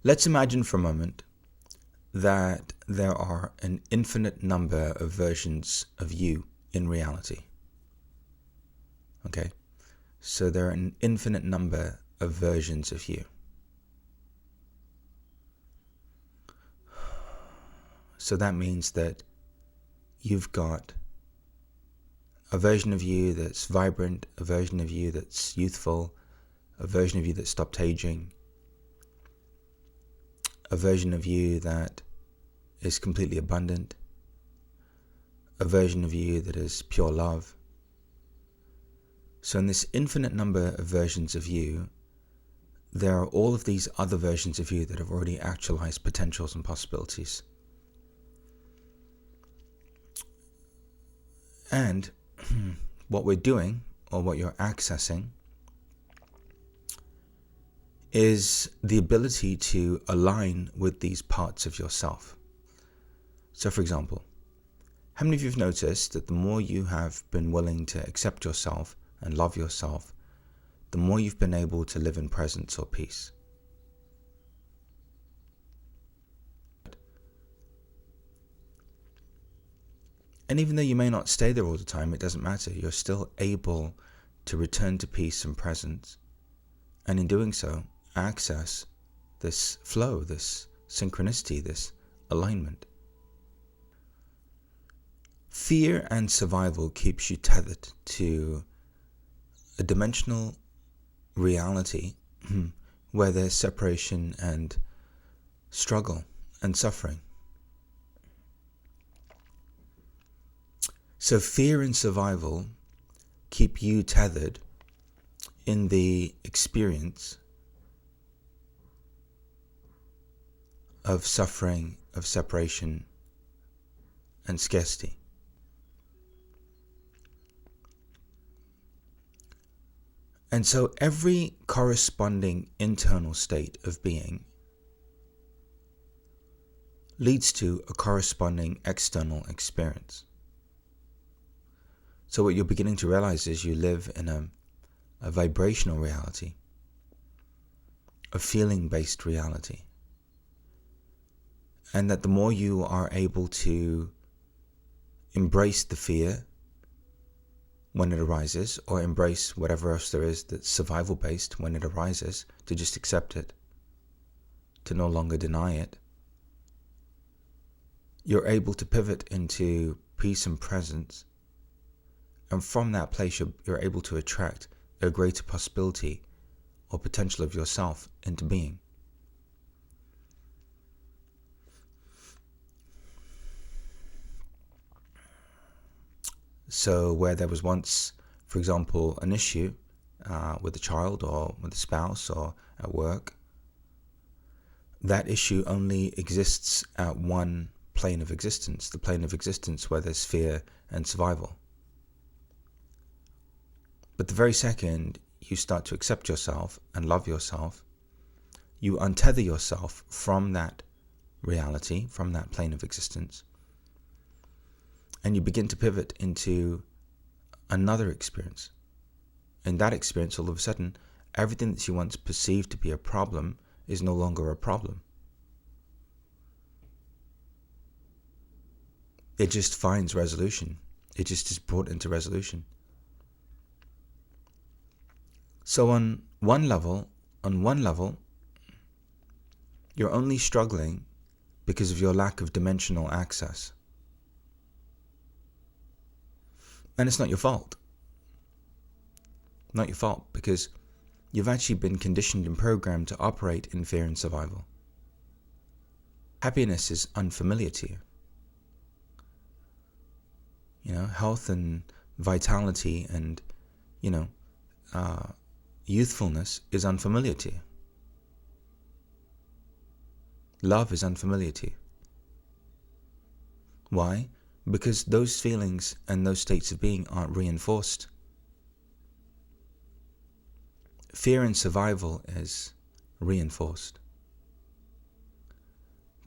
Let's imagine for a moment that there are an infinite number of versions of you in reality. Okay? So there are an infinite number of versions of you. So that means that you've got a version of you that's vibrant, a version of you that's youthful, a version of you that stopped aging, a version of you that is completely abundant, a version of you that is pure love. So in this infinite number of versions of you, there are all of these other versions of you that have already actualized potentials and possibilities. And what we're doing, or what you're accessing, is the ability to align with these parts of yourself. So for example, how many of you have noticed that the more you have been willing to accept yourself and love yourself, the more you've been able to live in presence or peace? And even though you may not stay there all the time, it doesn't matter. You're still able to return to peace and presence. And in doing so, access this flow, this synchronicity, this alignment. Fear and survival keeps you tethered to a dimensional reality where there's separation and struggle and suffering. So fear and survival keep you tethered in the experience of suffering, of separation, and scarcity. And so every corresponding internal state of being leads to a corresponding external experience. So what you're beginning to realize is you live in a vibrational reality, a feeling-based reality. And that the more you are able to embrace the fear when it arises, or embrace whatever else there is that's survival-based when it arises, to just accept it, to no longer deny it, you're able to pivot into peace and presence. And from that place, you're able to attract a greater possibility or potential of yourself into being. So where there was once, for example, an issue with a child or with a spouse or at work, that issue only exists at one plane of existence, the plane of existence where there's fear and survival. But the very second you start to accept yourself and love yourself, you untether yourself from that reality, from that plane of existence, and you begin to pivot into another experience. In that experience, all of a sudden, everything that you once perceived to be a problem is no longer a problem. It just finds resolution. It just is brought into resolution. So on one level, you're only struggling because of your lack of dimensional access. And it's not your fault. Not your fault, because you've actually been conditioned and programmed to operate in fear and survival. Happiness is unfamiliar to you. Health and vitality and, youthfulness is unfamiliar to you. Love is unfamiliar to you. Why? Because those feelings and those states of being aren't reinforced. Fear and survival is reinforced.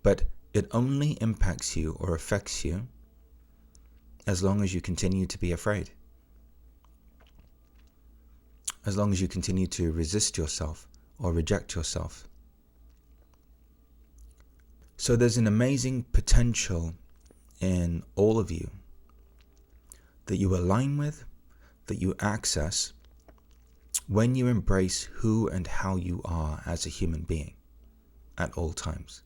But it only impacts you or affects you as long as you continue to be afraid. As long as you continue to resist yourself or reject yourself. So there's an amazing potential in all of you that you align with, that you access when you embrace who and how you are as a human being at all times.